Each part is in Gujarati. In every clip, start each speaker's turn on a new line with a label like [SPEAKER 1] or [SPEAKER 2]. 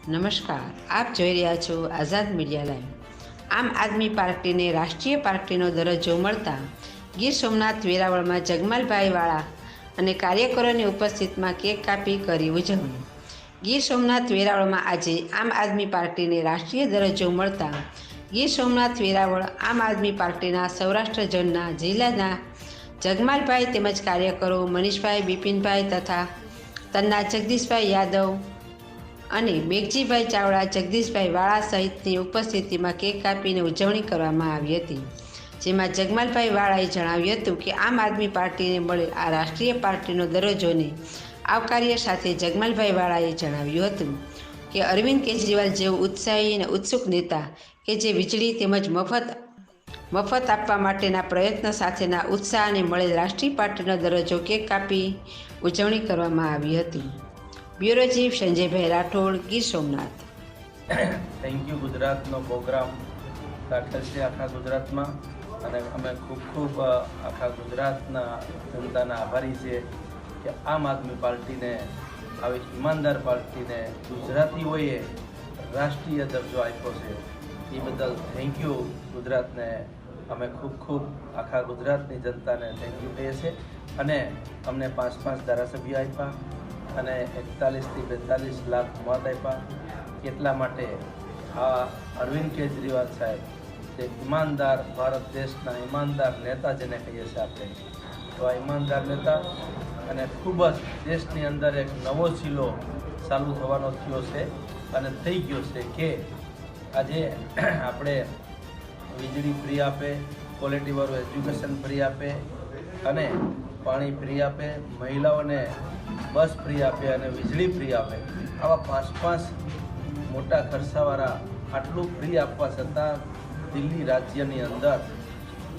[SPEAKER 1] નમસ્કાર, આપ જોઈ રહ્યા છો આઝાદ મીડિયા લાઈવ। આમ આદમી પાર્ટીને રાષ્ટ્રીય પાર્ટીનો દરજ્જો મળતા ગીર સોમનાથ વેરાવળમાં જગમાલભાઈ વાળા અને કાર્યકરોની ઉપસ્થિતિમાં કેક કાપી કરી ઉજવણી। ગીર સોમનાથ વેરાવળમાં આજે આમ આદમી પાર્ટીને રાષ્ટ્રીય દરજ્જો મળતા ગીર સોમનાથ વેરાવળ આમ આદમી પાર્ટીના સૌરાષ્ટ્ર ઝોનના જિલ્લાના જગમાલભાઈ તેમજ કાર્યકરો મનીષભાઈ, બિપિનભાઈ તથા તન્ના જગદીશભાઈ યાદવ અને મેઘજીભાઈ ચાવડા, જગદીશભાઈ વાળા સહિતની ઉપસ્થિતિમાં કેક કાપીને ઉજવણી કરવામાં આવી હતી। જેમાં જગમાલભાઈ વાળાએ જણાવ્યું હતું કે આમ આદમી પાર્ટીને મળેલ આ રાષ્ટ્રીય પાર્ટીનો દરજ્જોને આવકાર્ય સાથે જગમાલભાઈ વાળાએ જણાવ્યું હતું કે અરવિંદ કેજરીવાલ જેવો ઉત્સાહી અને ઉત્સુક નેતા કે જે વીજળી તેમજ મફત આપવા માટેના પ્રયત્ન સાથેના ઉત્સાહને મળેલ રાષ્ટ્રીય પાર્ટીનો દરજ્જો કેક કાપી ઉજવણી કરવામાં આવી હતી। Bureau chief Sanjaybhai Rathod, Gir Somnath.
[SPEAKER 2] Thank you ગુજરાતનો પ્રોગ્રામ રાખેલ છે આખા ગુજરાતમાં અને અમે ખૂબ આખા ગુજરાતના જનતાના આભારી છીએ કે આમ આદમી પાર્ટીને, આવી ઈમાનદાર પાર્ટીને ગુજરાતીઓએ રાષ્ટ્રીય દરજ્જો આપ્યો છે। એ બદલ થેન્ક યુ ગુજરાતને। અમે ખૂબ આખા ગુજરાતની જનતાને થેન્ક યુ કહીએ છીએ અને અમને 5 ધારાસભ્યો આપ્યા અને 41 થી 42 લાખ મત આપ્યા। એટલા માટે આ અરવિંદ કેજરીવાલ સાહેબ જે ઈમાનદાર, ભારત દેશના ઈમાનદાર નેતા જેને કહીએ છીએ આપણે, તો આ ઈમાનદાર નેતા અને ખૂબ જ દેશની અંદર એક નવો સિલો ચાલુ થવાનો થયો છે અને થઈ ગયો છે કે આજે આપણે વીજળી ફ્રી આપે, ક્વોલિટીવાળું એજ્યુકેશન ફ્રી આપે અને પાણી ફ્રી આપે, મહિલાઓને બસ ફ્રી આપે અને વીજળી ફ્રી આપે। આવા 5 મોટા ખર્ચાવાળા આટલું ફ્રી આપવા છતાં દિલ્હી રાજ્યની અંદર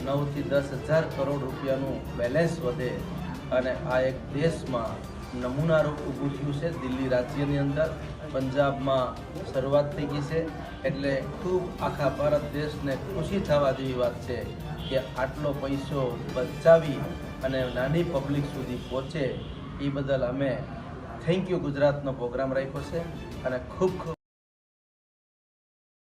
[SPEAKER 2] 9 થી 10,000 કરોડ રૂપિયાનું બેલેન્સ વધે અને આ એક દેશમાં નમૂનારૂપ ઊભું થયું છે। દિલ્હી રાજ્યની અંદર, પંજાબમાં શરૂઆત થઈ ગઈ છે। એટલે ખૂબ આખા ભારત દેશને ખુશી થવા જેવી વાત છે કે આટલો પૈસો બચાવી અને નાની પબ્લિક સુધી પહોંચે। એ બદલ અમે થેન્ક યુ ગુજરાતનો પ્રોગ્રામ રાખ્યો છે અને ખૂબ